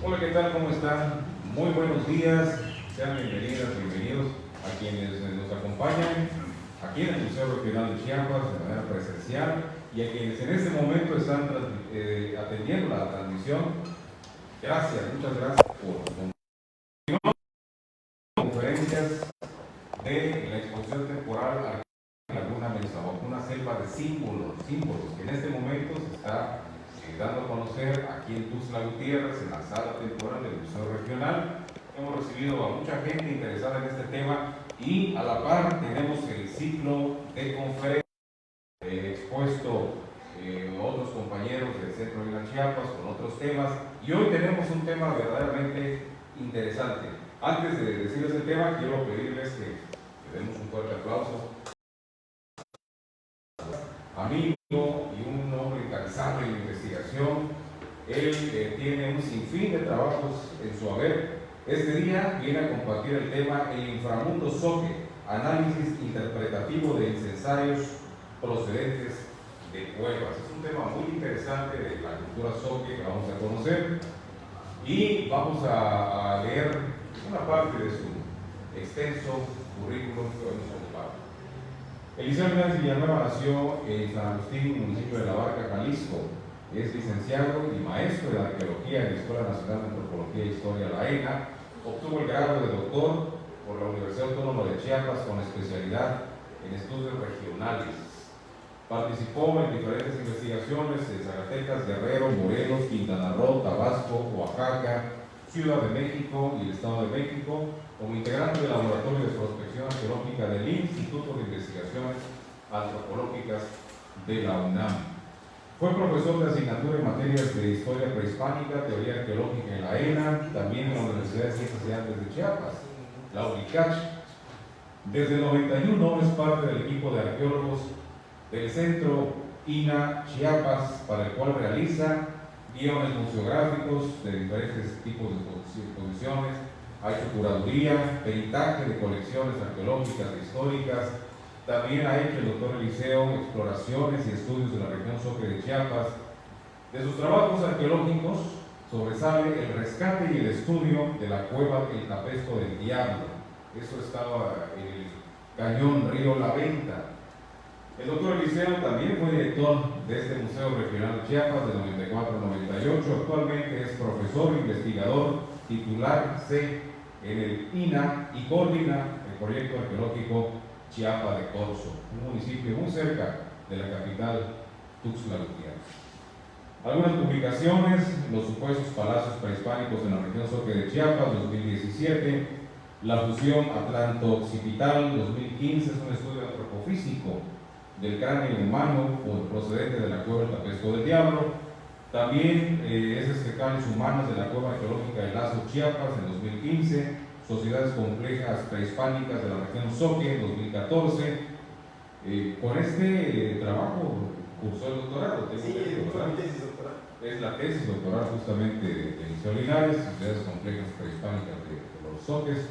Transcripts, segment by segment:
Hola, ¿qué tal? ¿Cómo están? Muy buenos días. Sean bienvenidas, bienvenidos a quienes nos acompañan aquí en el Museo Regional de Chiapas de manera presencial y a quienes en este momento están atendiendo la transmisión. Gracias, muchas gracias por continuar conferencias de la exposición temporal Laguna Mensahoc, una selva de símbolos que en este momento se está dando a conocer aquí en Tuxtla Gutiérrez, en la sala temporal del Museo Regional. Hemos recibido a mucha gente interesada en este tema y a la par tenemos el ciclo de conferencias expuesto otros compañeros del Centro de la Chiapas con otros temas, y hoy tenemos un tema verdaderamente interesante. Antes de decirles el tema, quiero pedirles que demos un fuerte aplauso amigo y un hombre incansable en investigación. Él tiene un sinfín de trabajos en su haber. Este día viene a compartir el tema El inframundo Zoque, análisis interpretativo de incensarios procedentes de cuevas. Es un tema muy interesante de la cultura Zoque que vamos a conocer y vamos a leer una parte de su extenso currículum que hoy nos comparte. Eliseo Hernández Villanueva nació en San Agustín, municipio de La Barca, Jalisco. Es licenciado y maestro de arqueología en la Escuela Nacional de Antropología e Historia, la ENA. Obtuvo el grado de doctor por la Universidad Autónoma de Chiapas con especialidad en estudios regionales. Participó en diferentes investigaciones en Zacatecas, Guerrero, Morelos, Quintana Roo, Tabasco, Oaxaca, Ciudad de México y el Estado de México, como integrante del Laboratorio de Prospección Arqueológica del Instituto de Investigaciones Antropológicas de la UNAM. Fue profesor de asignatura en materias de Historia Prehispánica, Teoría Arqueológica en la ENA, también en la Universidad de Ciencias y Artes de Chiapas, la UNICACH. Desde el 91 es parte del equipo de arqueólogos del Centro INA Chiapas, para el cual realiza guiones museográficos de diferentes tipos de exposiciones, ha hecho curaduría, peritaje de colecciones arqueológicas e históricas. También ha hecho el doctor Eliseo exploraciones y estudios de la región Zoque de Chiapas. De sus trabajos arqueológicos sobresale el rescate y el estudio de la cueva El Tapesco del Diablo. Eso estaba en el cañón Río La Venta. El doctor Eliseo también fue director de este Museo Regional de Chiapas de 94 a 98. Actualmente es profesor investigador titular C en el INA y coordina el proyecto arqueológico Chiapa de Corzo, un municipio muy cerca de la capital Tuxtla Gutiérrez. Algunas publicaciones: Los supuestos palacios prehispánicos en la región Zoque de Chiapas, 2017, La fusión atlanto-occipital, 2015, es un estudio antropofísico del cráneo humano procedente de la cueva del Tapesco del Diablo. También es esqueletos humanos de la cueva arqueológica de Lazo, Chiapas, en 2015, Sociedades complejas prehispánicas de la región Zoque, 2014. Con este trabajo cursó el doctorado. Sí, fue mi tesis doctoral. Es la tesis doctoral justamente de Eliseo Linares, Sociedades complejas prehispánicas de los Zoques.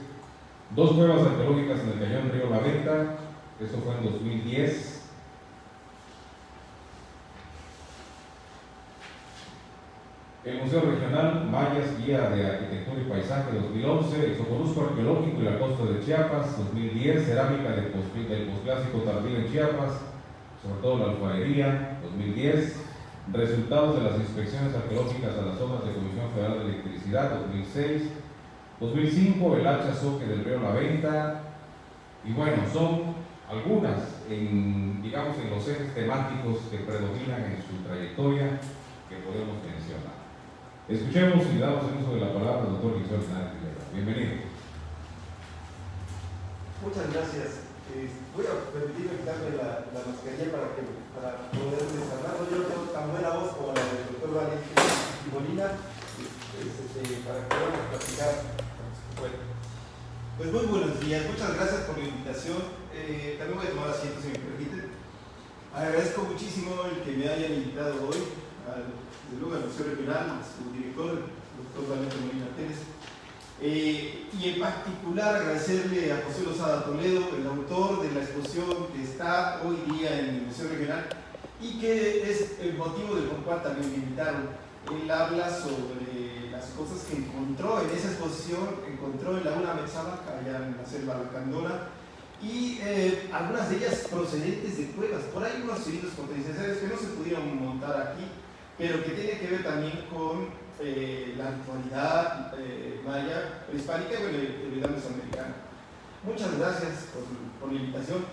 Dos cuevas arqueológicas en el cañón Río La Venta, eso fue en 2010. El Museo Regional Mayas, Guía de Arquitectura y Paisaje, 2011, el Socorusco Arqueológico y la Costa de Chiapas, 2010, Cerámica del Posclásico Tardío en Chiapas, sobre todo la alfarería, 2010, Resultados de las inspecciones arqueológicas a las obras de Comisión Federal de Electricidad, 2006, 2005, el hacha Zoque del Río La Venta. Y bueno, son algunas, digamos, en los ejes temáticos que predominan en su trayectoria que podemos mencionar. Escuchemos y damos el uso de la palabra al doctor Eliseo Hernández Villanueva. Bienvenido. Muchas gracias. Voy a permitirme quitarme la mascarilla para poderles hablar. Yo no tengo tan buena voz como la del doctor Valente y Molina, para que podamos platicar. Bueno, pues muy buenos días. Muchas gracias por la invitación. También voy a tomar asiento, si me permiten. Agradezco muchísimo el que me hayan invitado hoy desde luego al Museo Regional, su director, el doctor Valente Molina Pérez, y en particular agradecerle a José Lozada Toledo, el autor de la exposición que está hoy día en el Museo Regional y que es el motivo del cual también me invitaron. Él habla sobre las cosas que encontró en esa exposición, encontró en Laguna Metzábaca, allá en la selva lacandona, y algunas de ellas procedentes de cuevas. Por ahí unos cilindros potenciales que no se pudieron montar aquí, pero que tiene que ver también con la actualidad maya, prehispánica y bueno, el mesoamericana. Muchas gracias por la invitación.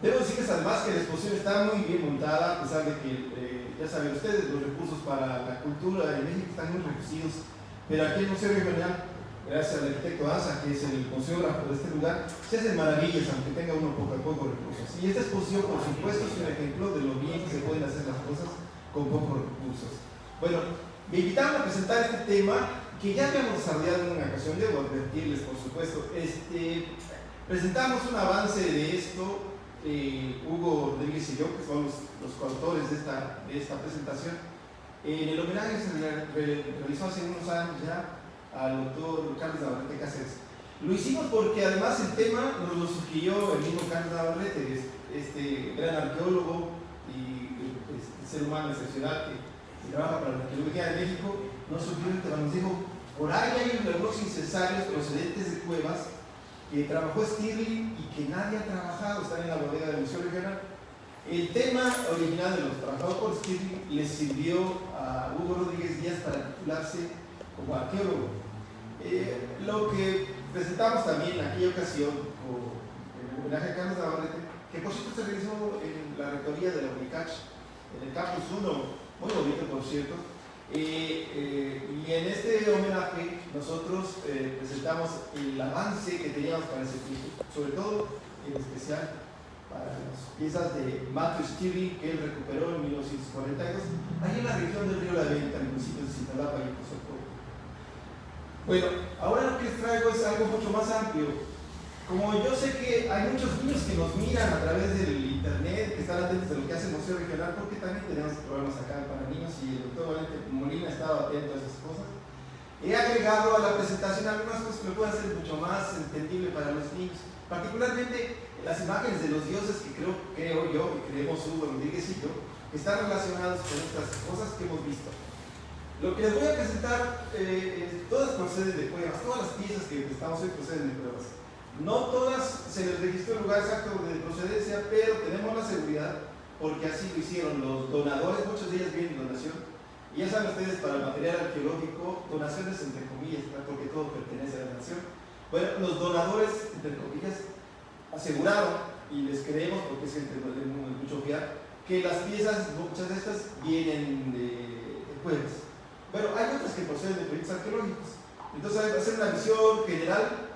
Debo decirles además que la exposición está muy bien montada, a pesar de que, ya saben ustedes, los recursos para la cultura en México están muy reducidos, pero aquí en el Museo Regional, gracias al arquitecto Asa, que es el museógrafo de este lugar, se hacen maravillas, aunque tenga uno poco recursos. Y esta exposición, por supuesto, es un ejemplo de lo bien que se pueden hacer las cosas con pocos recursos. Bueno, me invitaron a presentar este tema que ya habíamos desarrollado en una ocasión, debo advertirles, por supuesto. Presentamos un avance de esto, Hugo Rodríguez y yo, que son los coautores de esta presentación, en el homenaje que se realizó hace unos años ya al doctor Carlos Navarrete Cáceres. Lo hicimos porque además el tema nos lo sugirió el mismo Carlos Navarrete, este gran arqueólogo y ser humano excepcional que trabaja para la arqueología de México. Nos sugirió el tema, nos dijo, por ahí hay logros incensarios procedentes de cuevas que trabajó Stirling y que nadie ha trabajado, están en la bodega del Museo Regional. El tema original de los trabajados por Stirling les sirvió a Hugo Rodríguez Díaz para titularse como arqueólogo. Lo que presentamos también en aquella ocasión con el homenaje a Carlos Navarrete, que por cierto se realizó en la rectoría de la UNICACH, en el Campus 1, muy bonito por cierto. Y en este homenaje nosotros presentamos el avance que teníamos para ese tiempo, sobre todo en especial para las piezas de Matthew Stirling que él recuperó en 1942, ahí en la región del río La Venta, en el municipio de Cintalapa y Pozoco. Bueno, ahora lo que les traigo es algo mucho más amplio. Como yo sé que hay muchos niños que nos miran a través del internet, que están atentos de lo que hace el Museo Regional, porque también tenemos programas acá para niños y el doctor Valente Molina estaba atento a esas cosas. He agregado a la presentación algunas cosas que me pueden hacer mucho más entendible para los niños, particularmente las imágenes de los dioses que creo yo, y creemos Hugo Rodríguez y yo, que están relacionados con estas cosas que hemos visto. Lo que les voy a presentar, todas proceden de cuevas, todas las piezas que estamos hoy proceden de cuevas. No todas se les registró el lugar exacto de procedencia, pero tenemos la seguridad, porque así lo hicieron los donadores, muchos de ellos vienen en donación. Y ya saben ustedes, para el material arqueológico, donaciones entre comillas, porque todo pertenece a la nación. Bueno, los donadores, entre comillas, aseguraron, y les creemos porque es gente del mundo mucho fiar, que las piezas, muchas de estas, vienen de cuevas. Bueno, hay otras que proceden de proyectos arqueológicos. Entonces, hay que hacer una visión general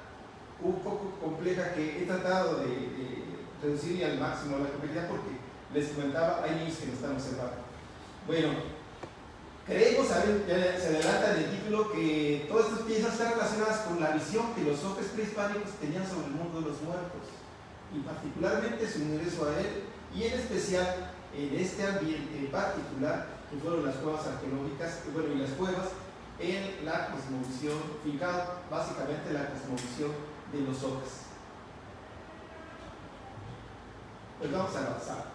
un poco compleja que he tratado de reducir al máximo la complejidad porque les comentaba, hay niños que nos están observando. Bueno, creemos, se adelanta en el título, que todas estas piezas están relacionadas con la visión que los hombres prehispánicos tenían sobre el mundo de los muertos, y particularmente su ingreso a él, y en especial en este ambiente particular que fueron las cuevas arqueológicas, bueno, y las cuevas en la cosmovisión, fijado básicamente la cosmovisión de los ocas. Pues vamos a avanzar.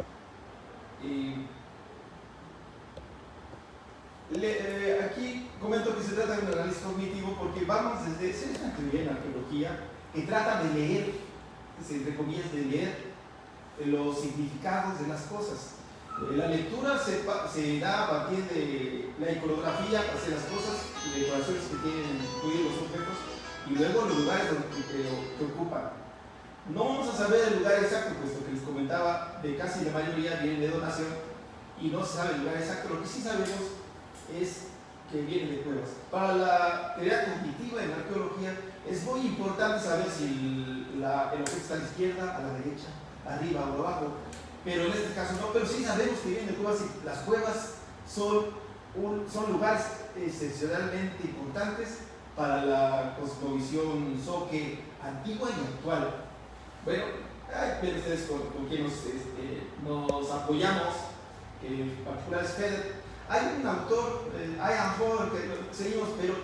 Aquí comento que se trata de un análisis cognitivo porque vamos desde, se una teoría en arqueología que trata de leer, entre comillas, de leer los significados de las cosas. La lectura se da a partir de la iconografía hacia las cosas y decoraciones que tienen incluidos los objetos y luego los lugares que ocupan. No vamos a saber el lugar exacto, puesto que les comentaba, de casi la mayoría vienen de donación y no se sabe el lugar exacto. Lo que sí sabemos es que vienen de cuevas. Para la teoría cognitiva en la arqueología es muy importante saber si el objeto está a la izquierda, a la derecha, arriba o abajo. Pero en este caso no, pero sí sabemos que vienen de cuevas y las cuevas son lugares excepcionalmente importantes para la cosmovisión zoque antigua y actual. Bueno, ven ustedes con quien nos apoyamos, que en particular es Feder. Hay un autor, Ian Hodder, que seguimos, pero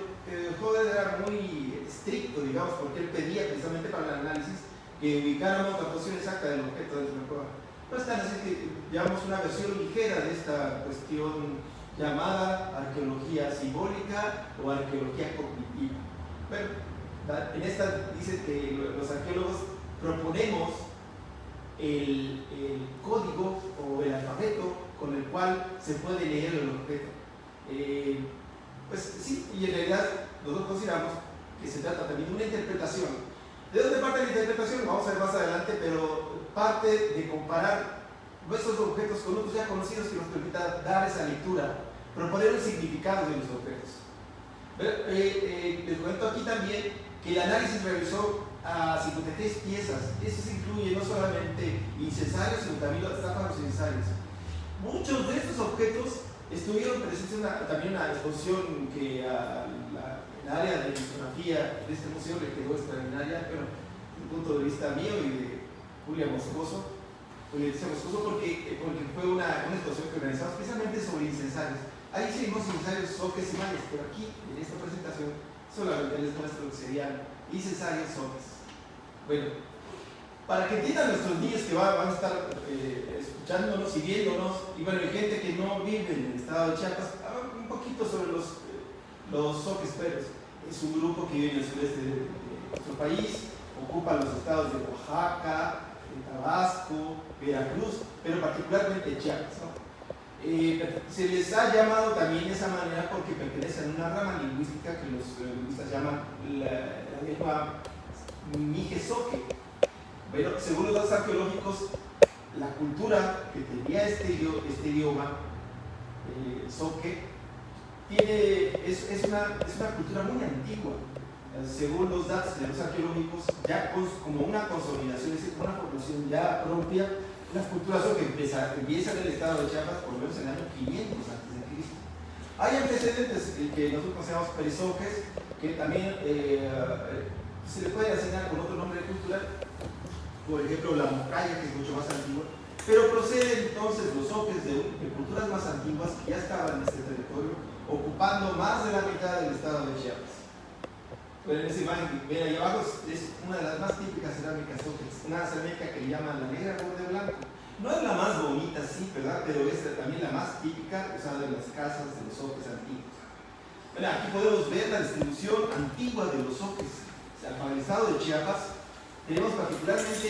Hodder era muy estricto, digamos, porque él pedía precisamente para el análisis que ubicáramos la posición exacta del objeto dentro de la cueva. No es tan así que llevamos una versión ligera de esta cuestión llamada arqueología simbólica o arqueología cognitiva. Bueno, en esta dice que los arqueólogos proponemos el código o el alfabeto con el cual se puede leer el objeto. Pues sí, y en realidad nosotros consideramos que se trata también de una interpretación. ¿De dónde parte la interpretación? Vamos a ver más adelante, pero parte de comparar nuestros objetos con otros ya conocidos que nos permita dar esa lectura, proponer un significado de los objetos. Les cuento aquí también que el análisis realizó a 53 piezas. Eso incluye no solamente incensarios, sino también las tapas de los incensarios. Muchos de estos objetos estuvieron presentes en también una exposición que el área de litografía de este museo le quedó extraordinaria, pero desde el punto de vista mío y de Julia Moscoso, porque fue una exposición que organizamos precisamente sobre incensarios. Ahí hicimos incensarios, soques y malles, pero aquí en esta presentación solamente les muestro lo que serían incensarios, soques. Bueno, para que entiendan nuestros niños que van a estar escuchándonos y viéndonos, y bueno, hay gente que no vive en el estado de Chiapas, un poquito sobre los soques peros. Es un grupo que vive en el sureste de nuestro país, ocupa los estados de Oaxaca, de Tabasco, Veracruz, pero particularmente Chiapas, ¿no? Se les ha llamado también de esa manera porque pertenecen a una rama lingüística que los lingüistas llaman la lengua Mijezoque. Bueno, según los datos arqueológicos, la cultura que tenía este idioma, Zoque, es una cultura muy antigua. Según los datos de los arqueológicos, ya como una consolidación, es decir, una población ya propia, las culturas Zoque empiezan en el estado de Chiapas por lo menos en el año 500 a.C. Hay antecedentes que nosotros consideramos perizoques, que también se le puede asignar con otro nombre cultural, por ejemplo la Mocaya, que es mucho más antigua, pero proceden entonces los zoques de culturas más antiguas que ya estaban en este territorio, ocupando más de la mitad del estado de Chiapas. Pero en esa imagen que ven ahí abajo es una de las más típicas cerámicas zoques, una cerámica que le llaman la negra borde blanco. No es la más bonita, sí, ¿verdad? Pero es también la más típica usada en las casas de los zoques antiguos. Bueno, aquí podemos ver la distribución antigua de los zoques. Para el estado de Chiapas tenemos particularmente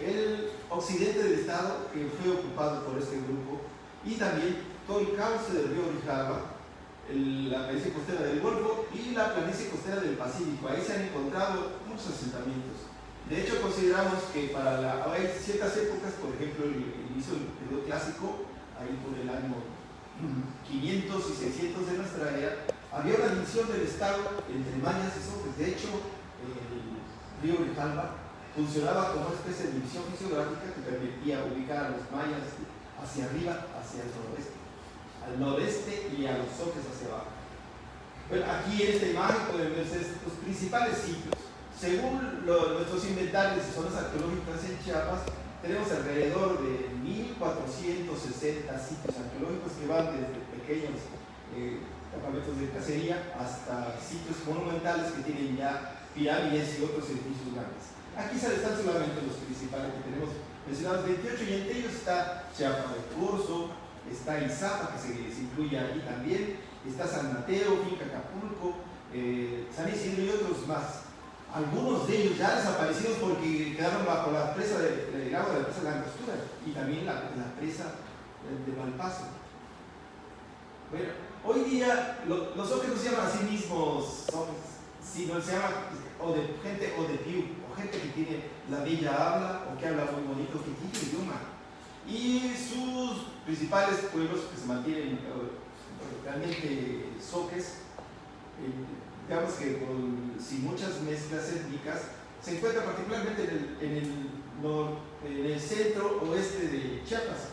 el occidente del estado, que fue ocupado por este grupo, y también todo el cauce del río Grijalva, la planicie costera del Golfo y la planicie costera del Pacífico. Ahí se han encontrado muchos asentamientos. De hecho, consideramos que hay ciertas épocas, por ejemplo, el inicio del periodo clásico, ahí por el año 500 y 600 de nuestra era, había una división del estado entre mayas y zoques. De hecho, el río Grijalva funcionaba como una especie de división fisiográfica que permitía ubicar a los mayas hacia arriba, hacia el noroeste, al noreste y a los zoques hacia abajo. Bueno, aquí en esta imagen pueden verse los principales sitios. Según nuestros inventarios y zonas arqueológicas en Chiapas, tenemos alrededor de 1460 sitios arqueológicos que van desde pequeños campamentos de cacería hasta sitios monumentales que tienen ya pirámides y otros edificios grandes. Aquí están solamente los principales que tenemos mencionados 28, y entre ellos está Chiapa de Corzo, está Izapa, que se incluye aquí también, está San Mateo, Finca Acapulco, San Isidro y otros más. Algunos de ellos ya desaparecidos porque quedaron bajo la presa del agua de la presa de la Angostura y también la presa de Malpaso. Bueno, hoy día los zoques no se llaman a sí mismos zoques, sino se llaman gente o de piu, o gente que tiene la bella habla o que habla muy bonito, que tiene idioma. Y sus principales pueblos que se mantienen realmente zoques, digamos que sin muchas mezclas étnicas, se encuentra particularmente en el centro oeste de Chiapas,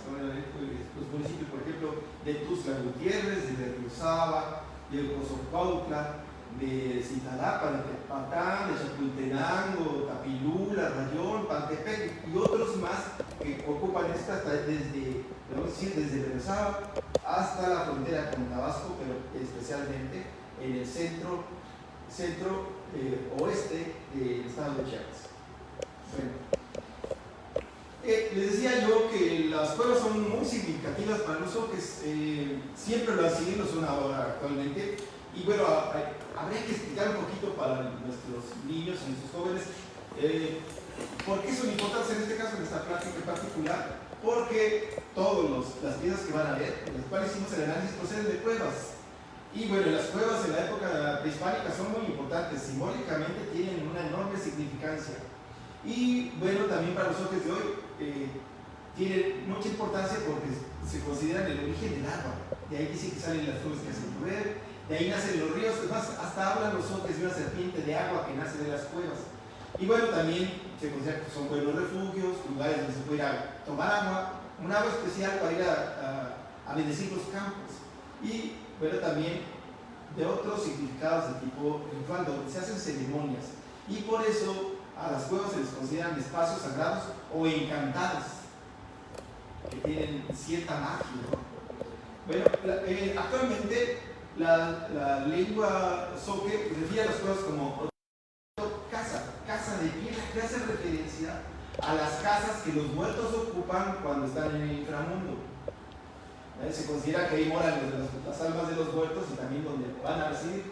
los municipios, por ejemplo, de Tuxtla Gutiérrez, de Rosaba, de Cozocuautla, de Cintalapa, de Tepatán, de Chapultenango, Tapilula, Rayón, Pantepec y otros más que ocupan esta desde Rosaba hasta la frontera con Tabasco, pero especialmente en el centro oeste del estado de Chiapas. Bueno, Les decía yo que las cuevas son muy significativas para los zoques, siempre lo han sido, lo son ahora actualmente, y bueno, habría que explicar un poquito para nuestros niños y nuestros jóvenes por qué son importantes en este caso, en esta plática en particular, porque todas las piezas que van a ver, en las cuales hicimos el análisis, proceden de cuevas. Y bueno, las cuevas en la época prehispánica son muy importantes, simbólicamente tienen una enorme significancia. Y bueno, también para los zoques de hoy tiene mucha importancia porque se consideran el origen del agua. De ahí dicen que salen las nubes que hacen llover, de ahí nacen los ríos, es más, hasta hablan los zoques de una serpiente de agua que nace de las cuevas. Y bueno, también se considera que son buenos refugios, lugares donde se puede ir a tomar agua, un agua especial para ir a bendecir los campos. Y bueno, también de otros significados de tipo ritual, donde se hacen ceremonias. Y por eso a las cuevas se les consideran espacios sagrados o encantados, que tienen cierta magia, ¿no? Bueno, actualmente la lengua zoque refiere a las cuevas como casa de piedra, que hace referencia a las casas que los muertos ocupan cuando están en el inframundo. Se considera que ahí moran las almas de los muertos y también donde van a residir.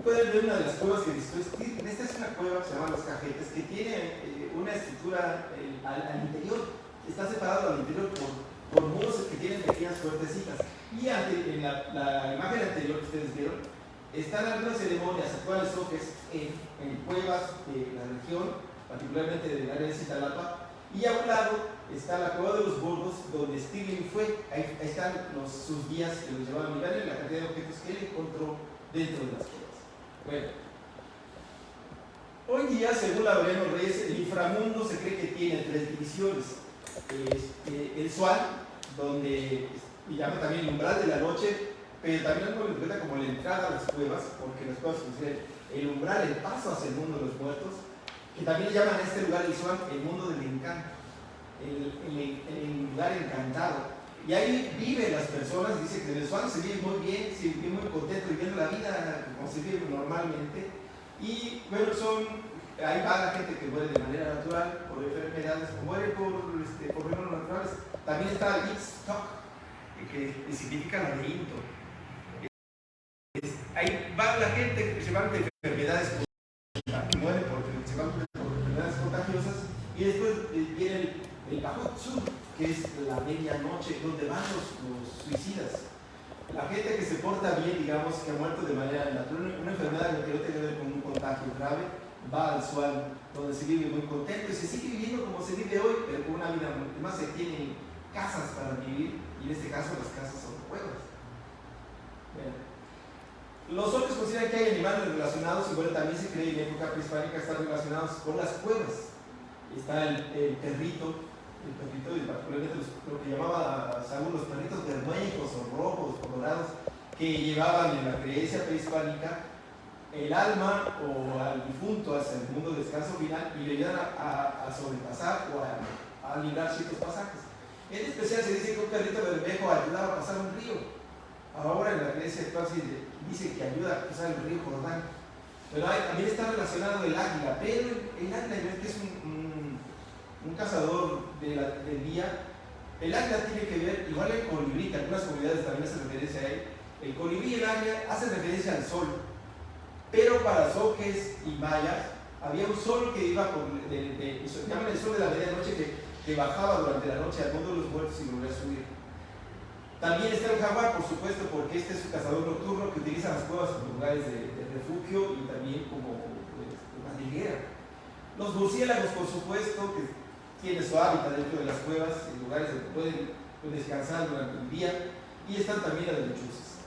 Pueden ver una de las cuevas que visitó. Esta es una cueva que se llama Los Cajetes, que tiene una estructura al interior. Está separado al interior por muros que tienen pequeñas puertecitas. Y en la imagen anterior que ustedes vieron, están algunas ceremonias actuales zoques en cuevas de la región, particularmente del área de Cintalapa. Y a un lado está la cueva de los Gordos, donde Stirling fue. Ahí están sus guías que los llevaban a mirar en la cantidad de objetos que él encontró dentro de las cuevas. Bueno, hoy día, según Laureano Reyes, el inframundo se cree que tiene 3 divisiones. El Sual, donde llama también el umbral de la noche, pero también lo interpreta como la entrada a las cuevas, porque las cuevas consideran el umbral, el paso hacia el mundo de los muertos, que también llaman a este lugar el Sual el mundo del encanto, el lugar encantado. Y ahí viven las personas, dice que en el Sual se vive muy bien, se vive muy contento viviendo la vida como se vive normalmente. Y bueno, ahí va la gente que muere de manera natural por enfermedades, que muere por problemas naturales. También está el Itztoc, que significa laberinto. Ahí va la gente que se van de enfermedades, que mueren se van por enfermedades contagiosas. Y después viene el Bajotsu, que es la medianoche, donde van los suicidas. La gente que se porta bien, digamos, que ha muerto de manera natural, una enfermedad que no tiene que ver con un contagio grave, va al Sual, donde se vive muy contento y se sigue viviendo como se vive hoy, pero con una vida más. Se tienen casas para vivir, y en este caso las casas son cuevas. Bueno, los zoques consideran que hay animales relacionados, y bueno, también se cree en época prehispánica están relacionados con las cuevas. Está el perrito, y particularmente lo que llamaba Saúl los perritos bermejos o rojos, colorados, que llevaban en la creencia prehispánica el alma o al difunto hacia el mundo de descanso final y le ayudan a sobrepasar o a librar ciertos pasajes. En especial se dice que un perrito bermejo ayudaba a pasar un río. Ahora en la creencia actual se dice que ayuda a pasar el río Jordán. Pero también está relacionado el águila, pero el águila es un cazador del día. El águila tiene que ver, igual el colibrí, que algunas comunidades también hacen referencia a él. El colibrí y el águila hacen referencia al sol, pero para zoques y mayas había un sol que iba llaman el sol de la medianoche, que bajaba durante la noche al mundo de los muertos y volvía a subir. También está el jaguar, por supuesto, porque este es un cazador nocturno que utiliza las cuevas como lugares de refugio y también como madriguera. Los murciélagos, por supuesto, que tienen su hábitat dentro de las cuevas, en lugares donde pueden descansar durante el día, y están también las lechuzas.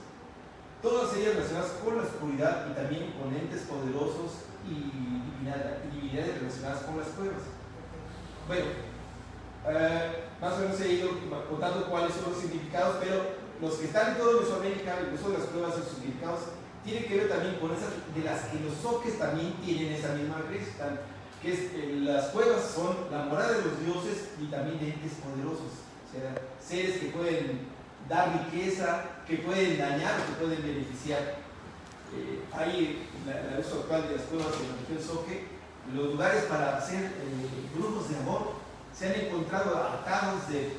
Todas ellas relacionadas con la oscuridad y también con entes poderosos y divinidades relacionadas con las cuevas. Bueno, más o menos he ido contando cuáles son los significados, pero los que están en toda Mesoamérica, incluso de las cuevas, sus significados tienen que ver también con esas de las que los zoques también tienen esa misma creencia, que es las cuevas son la morada de los dioses y también de entes poderosos, o sea, seres que pueden dar riqueza, que pueden dañar o que pueden beneficiar. Hay el uso actual de las cuevas en la región zoque, los lugares para hacer brujos de amor. se han encontrado atados de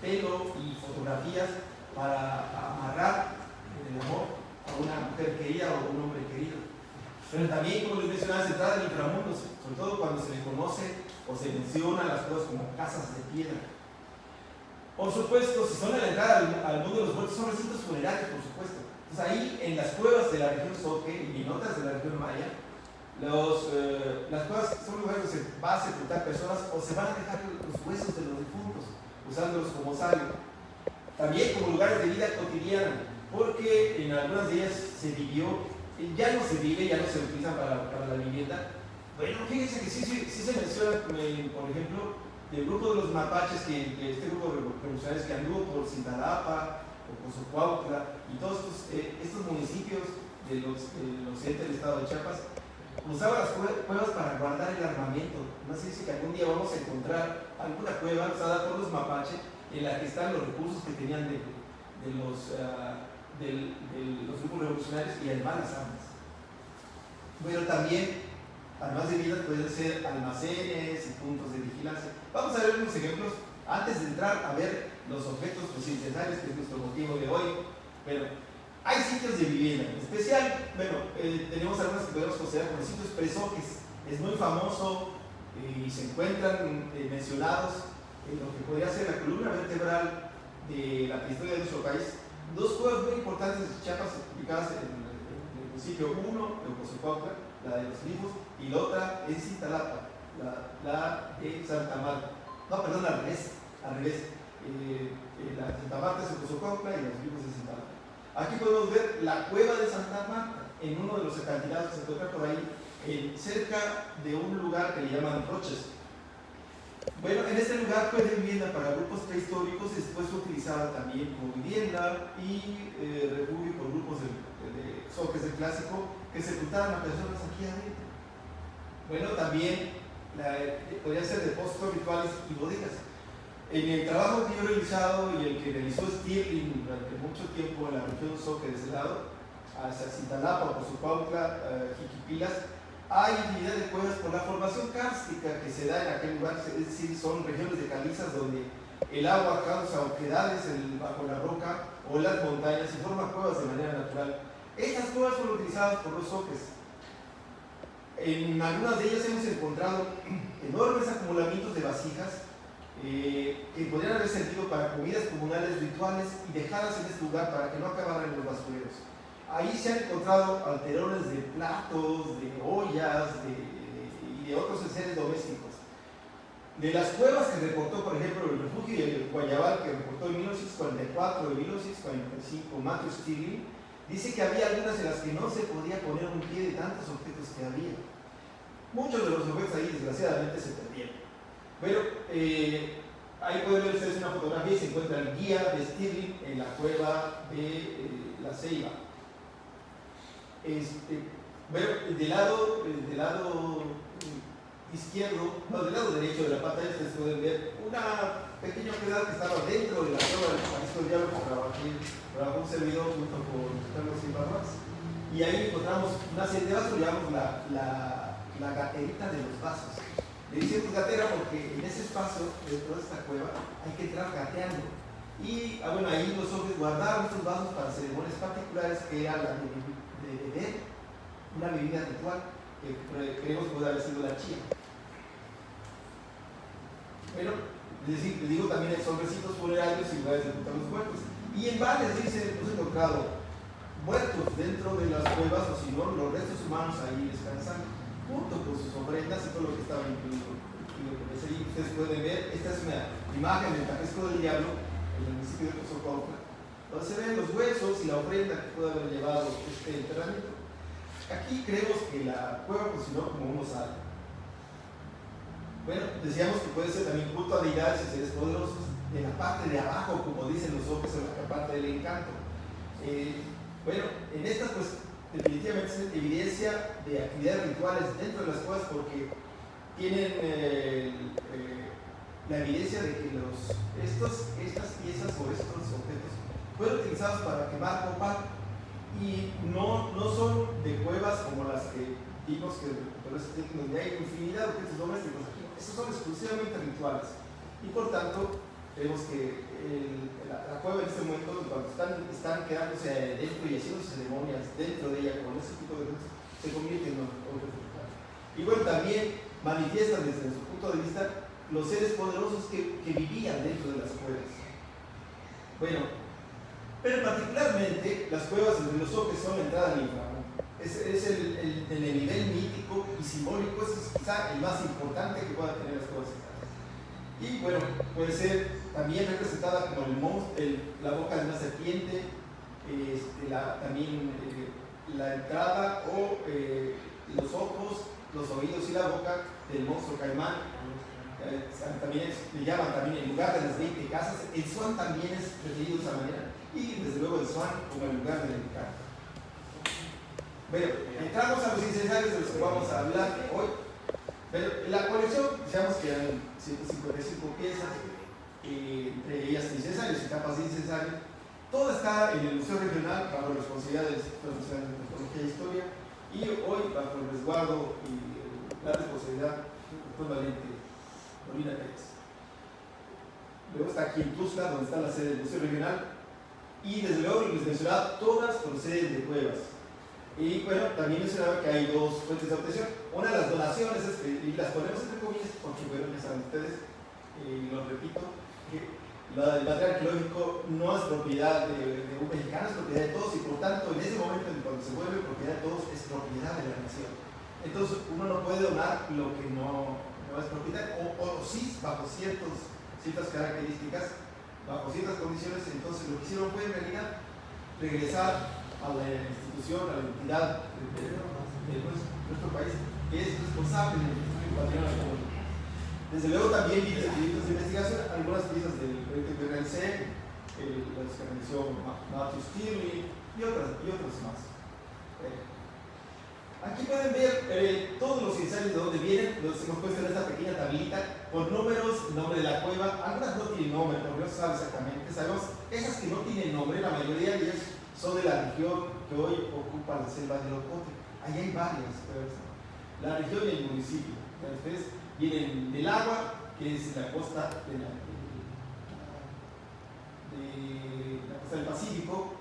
pelo y fotografías para amarrar en el amor a una mujer querida o a un hombre querido. Pero también, como les mencionaba, se trata del inframundo, sobre todo cuando se le conoce o se menciona las cosas como casas de piedra. Por supuesto, si son a la entrada al mundo de los muertos, son recintos funerarios, por supuesto. Entonces ahí, en las cuevas de la región Zoque y en otras de la región Maya, las cuevas son lugares donde se va a sepultar personas o se van a dejar los huesos de los difuntos, usándolos como salvo. También como lugares de vida cotidiana, porque en algunas de ellas se vivió, ya no se vive, ya no se utilizan para la vivienda. Bueno, fíjense que sí se menciona, por ejemplo, del grupo de los mapaches, este grupo de revolucionarios que anduvo por Cintalapa, o por Socuautla, y todos estos municipios del occidente del estado de Chiapas, usaban las cuevas para guardar el armamento. No se dice que algún día vamos a encontrar alguna cueva usada por los mapaches en la que están los recursos que tenían de los grupos revolucionarios y además las armas. Pero también, además de vidas, pueden ser almacenes y puntos de vigilancia. Vamos a ver unos ejemplos antes de entrar a ver los objetos necesarios, que es nuestro motivo de hoy. Pero hay sitios de vivienda, en especial, tenemos algunos que podemos considerar como sitios presoques. Es muy famoso y se encuentran mencionados en lo que podría ser la columna vertebral de la prehistoria de nuestro país. Dos cuevas muy importantes de Chiapas ubicadas en el municipio, uno de Ocosocuautla, la de los Limos, y la otra en Cintalapa, la de Santa Marta. No, perdón, al revés. La de Santa Marta es Ocosocuautla y los Limos de Cintalapa. Aquí podemos ver la cueva de Santa Marta, en uno de los acantilados que se encuentra por ahí, cerca de un lugar que le llaman Roches. Bueno, en este lugar fue de vivienda para grupos prehistóricos y después fue utilizada también como vivienda y refugio por grupos de zoques del clásico que sepultaban a personas aquí adentro. Bueno, también podría ser depósitos rituales y bodegas. En el trabajo que yo he realizado y el que realizó Stirling durante mucho tiempo en la región Zoque de ese lado, hacia Cintalapa, Ocosocuautla, Jiquipilas, hay infinidad de cuevas por la formación kárstica que se da en aquel lugar, es decir, son regiones de calizas donde el agua causa oquedades bajo la roca o en las montañas y forma cuevas de manera natural. Estas cuevas fueron utilizadas por los zoques. En algunas de ellas hemos encontrado enormes acumulamientos de vasijas que podrían haber servido para comidas comunales rituales y dejadas en este lugar para que no acabaran en los basureros. Ahí se han encontrado alterones de platos, de ollas y de otros enseres domésticos. De las cuevas que reportó, por ejemplo, el refugio de Guayabal, que reportó en 1944 y 1945 Matthew Stirling, dice que había algunas en las que no se podía poner un pie de tantos objetos que había. Muchos de los objetos ahí, desgraciadamente, se perdieron. Pero ahí pueden ver ustedes una fotografía y se encuentra el guía de Stirling en la cueva de La Ceiba. Bueno, del lado izquierdo, no, del lado derecho de la pantalla, ustedes pueden ver una pequeña piedad que estaba dentro de la cueva del Jalisco Diablo que trabajó un servidor junto con Carlos Ibarraz. Y ahí encontramos una serie de vasos, llamamos la gaterita de los vasos. Le decimos gatera porque en ese espacio, dentro de esta cueva, hay que entrar gateando. Y bueno, ahí los hombres guardaron estos vasos para ceremonias particulares que era la de beber una bebida ritual que creemos que puede haber sido la chía. Bueno, les digo también son recintos funerarios y lugares de sepultar los muertos. Y en varias dice, hemos encontrado muertos dentro de las cuevas, o si no, los restos humanos ahí descansando, junto con sus ofrendas y todo lo que estaba incluido. Ahí ustedes pueden ver, esta es una imagen del Tapesco del Diablo, en el municipio de Ocosocuautla, donde se ven los huesos y la ofrenda que puede haber llevado este enterramiento. Aquí creemos que la cueva funcionó como un mosaico. Bueno, decíamos que puede ser también culto a deidades y seres poderosos en la parte de abajo, como dicen los ojos, en la parte del encanto. Bueno, en esta pues definitivamente es evidencia de actividades rituales dentro de las cuevas porque tienen la evidencia de que estas piezas o estos objetos fueron utilizados para quemar copal y no son de cuevas como las que vimos que donde hay infinidad de objetos domésticos aquí. Estos son exclusivamente rituales. Y por tanto, vemos que la cueva en este momento, cuando están quedándose dentro y haciendo ceremonias dentro de ella, con ese tipo de cosas, se convierte en un refugio. Y bueno, también manifiestan desde su punto de vista los seres poderosos que vivían dentro de las cuevas. Bueno, pero particularmente las cuevas del río Soque son la entrada al inframundo. Es el nivel mítico y simbólico, es quizá el más importante que puedan tener las cuevas. Y bueno, puede ser también representada como el monstruo, la boca de una serpiente, también la entrada o los ojos, los oídos y la boca del monstruo caimán. También le llaman también el lugar de las 20 casas. El Swan también es referido de esa manera, y desde luego el Swan como el lugar del encanto. Bueno, entramos a los incensarios de los que vamos a hablar hoy. Pero la colección, decíamos que eran 155 piezas, entre ellas incensarios y tapas de incensarios. Todo está en el Museo Regional bajo la responsabilidad del Instituto Nacional de Antropología e Historia, y hoy bajo el resguardo y la responsabilidad del doctor Valente Molina Pérez. Luego está aquí en Tuzla, donde está la sede del Museo Regional, y desde luego les mencionaba todas con sedes de cuevas. Y bueno, también mencionaba que hay dos fuentes de obtención. Una de las donaciones, y las ponemos entre comillas porque bueno, ya saben ustedes, y lo repito, que el material arqueológico no es propiedad de un mexicano, es propiedad de todos, y por tanto en ese momento cuando se vuelve propiedad de todos es propiedad de la nación. Entonces uno no puede donar lo que no es propiedad, o sí bajo ciertas características, bajo ciertas condiciones. Entonces lo que hicieron fue en realidad regresar a la institución, a la entidad de nuestro país, que es responsable del patrimonio arqueológico. Desde luego también libros de investigación, algunas piezas del proyecto que realicé, las que analizó Matthew Stirling y otras más. Aquí pueden ver todos los ensayos de dónde vienen, los hemos puesto en esta pequeña tablita, con números, el nombre de la cueva. Algunas no tienen nombre, porque no se sabe exactamente. Sabemos, esas que no tienen nombre, la mayoría de ellas son de la región que hoy ocupa la selva del Ocote. Ahí hay varias, la región y el municipio. Ustedes vienen del agua, que es la costa la costa del Pacífico,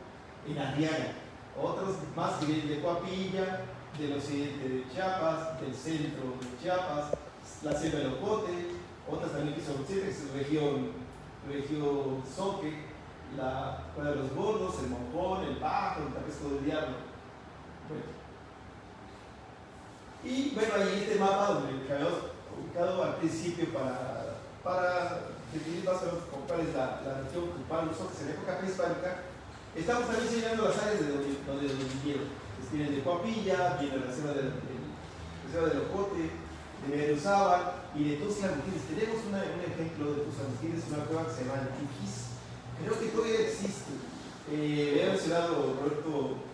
en Arriaga. Otros más que vienen de Coapilla, del occidente de Chiapas, del centro de Chiapas, la selva del Ocote. Otras también que son que es región Soque, la Cueva de los Gordos, el Monjón, el Bajo, el Tapesco del Diablo. Bueno. Y bueno, ahí este mapa donde habíamos ubicado al principio para definir más o menos cuál es la región que ocupaban los Soques en la época prehispánica. Estamos también señalando las áreas de donde vivieron. Vienen de Coapilla, viene la selva del Ocote, de Meruzábal y de Tuxtla Gutiérrez. Tenemos un ejemplo de Tuxtla Gutiérrez, una cueva que se llama el Tiquis. Creo que todavía existe. He mencionado Roberto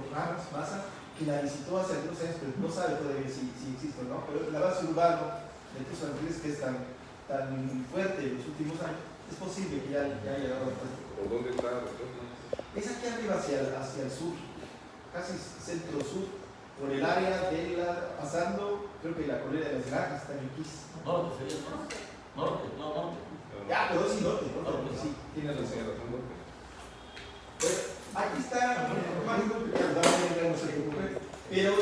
Ramos Maza, que la visitó hace algunos años, pero no sabe todavía si existe o no. Pero la base urbana de Tuxtla Gutiérrez, que es tan fuerte en los últimos años, es posible que ya haya dado cuenta. ¿Por dónde está? Es aquí arriba hacia el sur, casi centro-sur, por el área de pasando, creo que la colina de las Granjas está en el Quis. Norte, norte. Ya, pero sí, norte, sí, tiene razón. Pues, aquí está, pero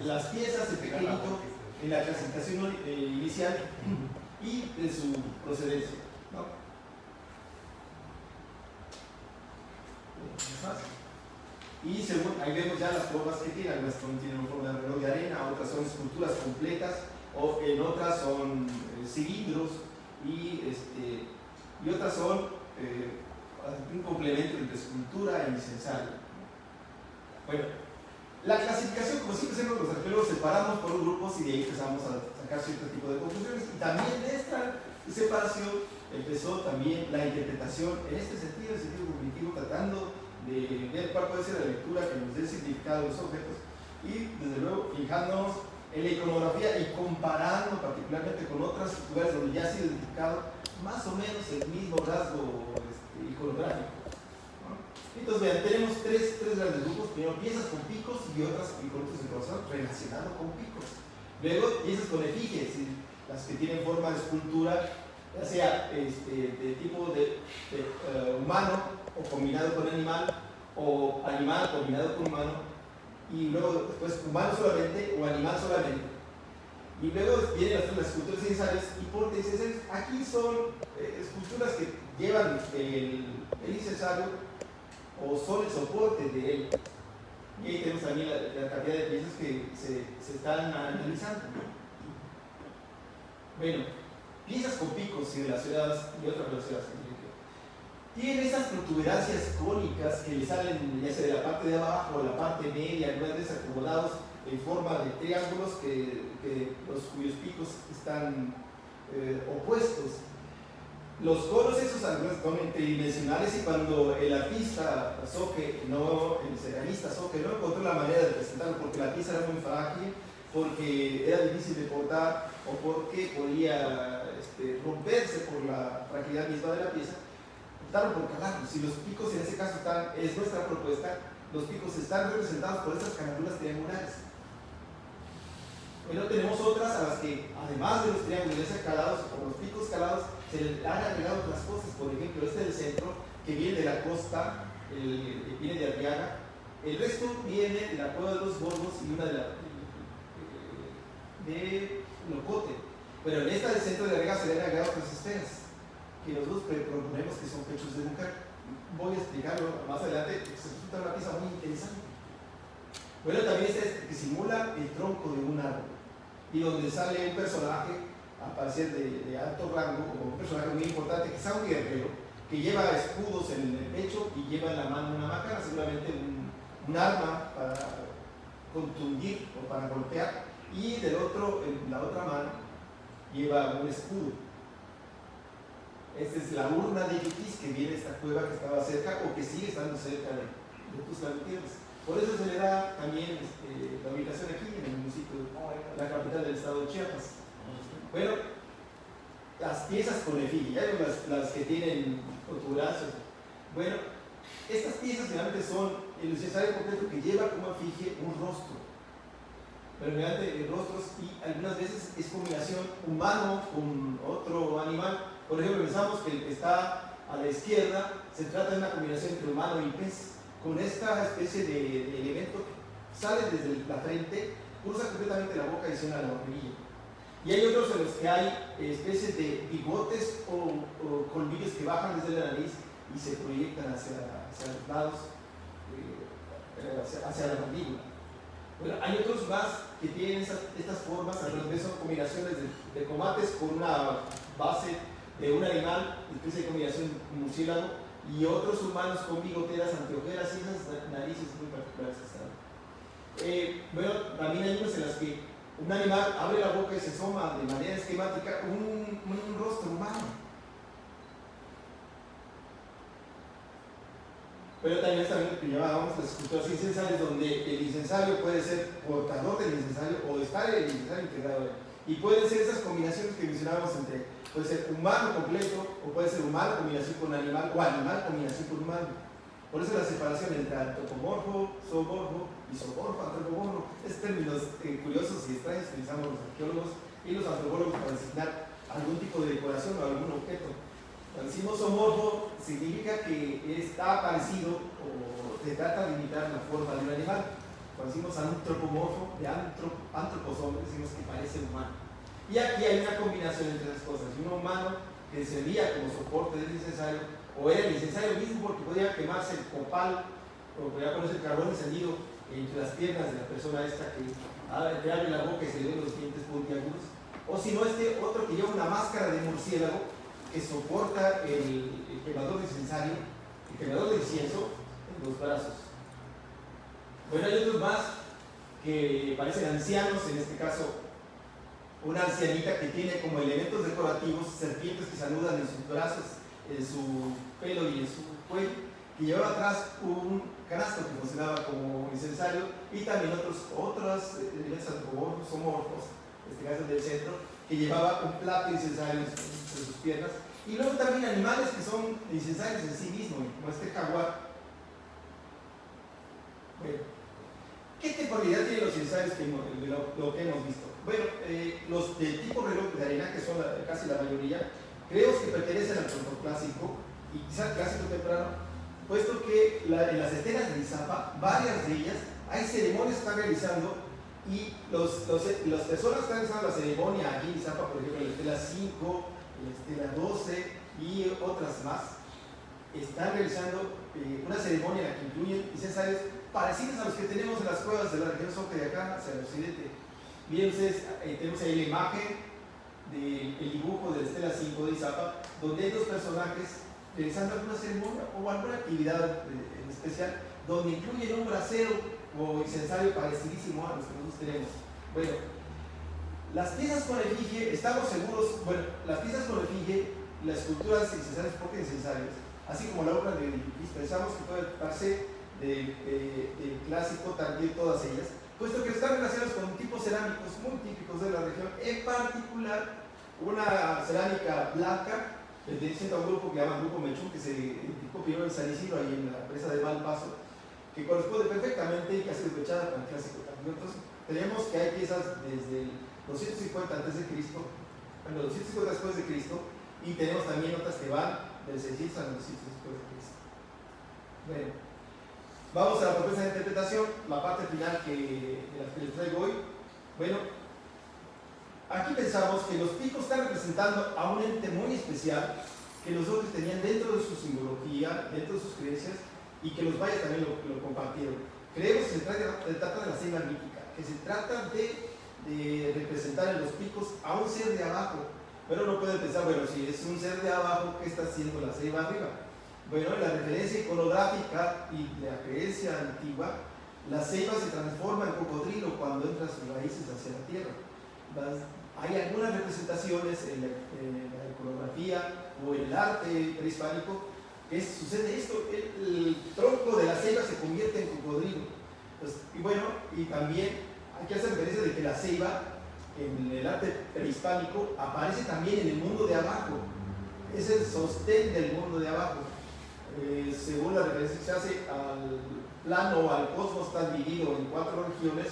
las piezas en pequeñito, en la clasificación inicial y de su procedencia, ¿no? Y según, ahí vemos ya las formas que tienen. Algunas tienen forma de reloj de arena, otras son esculturas completas, o en otras son cilindros, y otras son un complemento entre escultura e incensario. Bueno, la clasificación, como siempre hacemos los arqueólogos, separamos por grupos y de ahí empezamos a sacar cierto tipo de conclusiones. Y también de esta separación empezó también la interpretación en este sentido, el sentido cognitivo, tratando de ver cuál puede ser la lectura que nos dé el significado de los objetos, y desde luego fijándonos en la iconografía y comparando particularmente con otros lugares donde ya ha sido identificado más o menos el mismo rasgo iconográfico, ¿no? Entonces vean, tenemos tres grandes grupos. Primero piezas con picos y otras con otros de corazón relacionado con picos. Luego piezas con efigies, las que tienen forma de escultura, ya sea de tipo humano o combinado con animal, o animal combinado con humano, y luego después humano solamente o animal solamente. Y luego vienen las esculturas incensarias y porte incensarios. Aquí son esculturas que llevan el incensario o son el soporte de él. Y ahí tenemos también la cantidad de piezas que se están analizando. Bueno, piezas con picos y relacionadas y otras relacionadas. Tienen esas protuberancias cónicas que le salen ya sea de la parte de abajo o la parte media, algunas veces acomodados en forma de triángulos cuyos picos están opuestos. Los conos esos algunos son tridimensionales y cuando el artista el ceramista Soque no encontró la manera de presentarlo porque la pieza era muy frágil, porque era difícil de cortar o porque podía romperse por la fragilidad misma de la pieza, optaron por calarlos. Si los picos en ese caso es nuestra propuesta, los picos están representados por estas canadulas triangulares. Bueno, tenemos otras a las que, además de los triángulos calados o los picos calados, se le han agregado otras cosas. Por ejemplo, este del centro, que viene de la costa, viene de Arriaga. El resto viene de la Cueva de los Gordos y una de Locote. Pero en esta del centro de Arriaga se le han agregado otras esferas, que nosotros proponemos que son pechos de mujer. Voy a explicarlo más adelante, se resulta una pieza muy interesante. Bueno, también está que simula el tronco de un árbol y donde sale un personaje a parecer de alto rango, como un personaje muy importante, que es un guerrero, que lleva escudos en el pecho y lleva en la mano una macana, seguramente un arma para contundir o para golpear, y en la otra mano lleva un escudo. Esta es la urna de Yuquis, que viene de esta cueva que estaba cerca o que sigue estando cerca de Tuxtla Gutiérrez. Por eso se le da también la ubicación aquí en el municipio, la capital del estado de Chiapas. Bueno, las piezas con efigie, ya las que tienen protuberancias. Bueno, estas piezas realmente son el incensario completo que lleva como efigie un rostro, pero mediante rostros, y algunas veces es combinación humano con otro animal. Por ejemplo, pensamos que el que está a la izquierda se trata de una combinación entre humano y pez, con esta especie de elemento que sale desde la frente, cruza completamente la boca y suena la barbilla. Y hay otros en los que hay especies de bigotes o colmillos que bajan desde la nariz y se proyectan hacia los lados, hacia la mandíbula. Bueno, hay otros más que tienen estas formas, algunas veces son combinaciones de tomates con una base de un animal, especie de combinación murciélago, y otros humanos con bigoteras, anteojeras y esas narices muy particulares. Bueno, también hay unas en las que un animal abre la boca y se asoma de manera esquemática un rostro humano. Pero también está lo que llamábamos las esculturas incensarias, donde el incensario puede ser portador del incensario o estar el incensario integrado. Y pueden ser esas combinaciones que mencionábamos puede ser humano completo, o puede ser humano combinación con animal, o animal combinación con humano. Por eso la separación entre antropomorfo, zoomorfo y zoomorfo, antropomorfo, es términos curiosos y extraños que utilizamos los arqueólogos y los antropólogos para designar algún tipo de decoración o algún objeto. Cuando decimos zoomorfo, significa que está parecido o se trata de imitar la forma de un animal. Cuando decimos antropomorfo, de antropos, decimos que parece humano. Y aquí hay una combinación entre las cosas. Un humano que servía como soporte del incensario, o era el incensario mismo porque podía quemarse el copal, o podía ponerse el carbón encendido entre las piernas de la persona esta que abre la boca y se le ven los dientes puntiagudos. O si no, otro que lleva una máscara de murciélago que soporta el quemador de incensario, el quemador de incienso en los brazos. Bueno, hay otros más que parecen ancianos, en este caso una ancianita que tiene como elementos decorativos serpientes que saludan en sus brazos, en su pelo y en su cuello, que llevaba atrás un canasto que funcionaba como incensario, y también otros elementos antropomorfos, en este caso del centro, que llevaba un plato incensario entre sus piernas, y luego también animales que son incensarios en sí mismos, como este jaguar. Bueno, ¿qué temporalidad tienen los incensarios lo que hemos visto? Bueno, los de tipo reloj de arena, que son casi la mayoría, creo que pertenecen al protoclásico y quizá al clásico temprano, puesto que en las estelas de Izapa, varias de ellas, hay ceremonias que están realizando y las personas que están realizando la ceremonia aquí en Izapa, por ejemplo, la estela 5, la estela 12 y otras más, están realizando una ceremonia en la que incluyen incensarios parecidos a los que tenemos en las cuevas de la región Soque de acá, hacia el occidente. Miren ustedes, tenemos ahí la imagen del dibujo de la estela 5 de Izapa, donde hay dos personajes realizando alguna ceremonia o alguna actividad en especial, donde incluyen un brasero o incensario parecidísimo a los que nosotros tenemos. Bueno, las piezas con efigie, estamos seguros, bueno, las piezas con efigie, las esculturas incensarios porque incensarios, así como la obra de Yuquis, pensamos que puede tratarse del clásico también todas ellas, puesto que están relacionados con tipos cerámicos muy típicos de la región, en particular una cerámica blanca, perteneciente a un grupo que llaman Grupo Mechún, que se identificó primero en San Isidro, ahí en la presa de Malpaso, que corresponde perfectamente y que ha sido fechada con el clásico también. Entonces, tenemos que hay piezas desde el 250 a.C., bueno, 250 después de Cristo, y tenemos también otras que van del 600 al 200 después de Cristo. Bueno, vamos a la propuesta de interpretación, la parte final de la que les traigo hoy. Bueno, aquí pensamos que los picos están representando a un ente muy especial que los otros tenían dentro de su simbología, dentro de sus creencias, y que los mayas también lo compartieron. Creemos que se trata de la ceiba mítica, que se trata de representar en los picos a un ser de abajo, pero no pueden pensar, bueno, si es un ser de abajo, ¿qué está haciendo la ceiba arriba? Bueno, en la referencia iconográfica y de la creencia antigua, la ceiba se transforma en cocodrilo cuando entra sus raíces hacia la tierra. Hay algunas representaciones en la iconografía o en el arte prehispánico que sucede esto, el tronco de la ceiba se convierte en cocodrilo. Pues, y bueno, y también hay que hacer referencia de que la ceiba en el arte prehispánico aparece también en el mundo de abajo, es el sostén del mundo de abajo. Según la referencia que se hace al plano o al cosmos, está dividido en 4 regiones.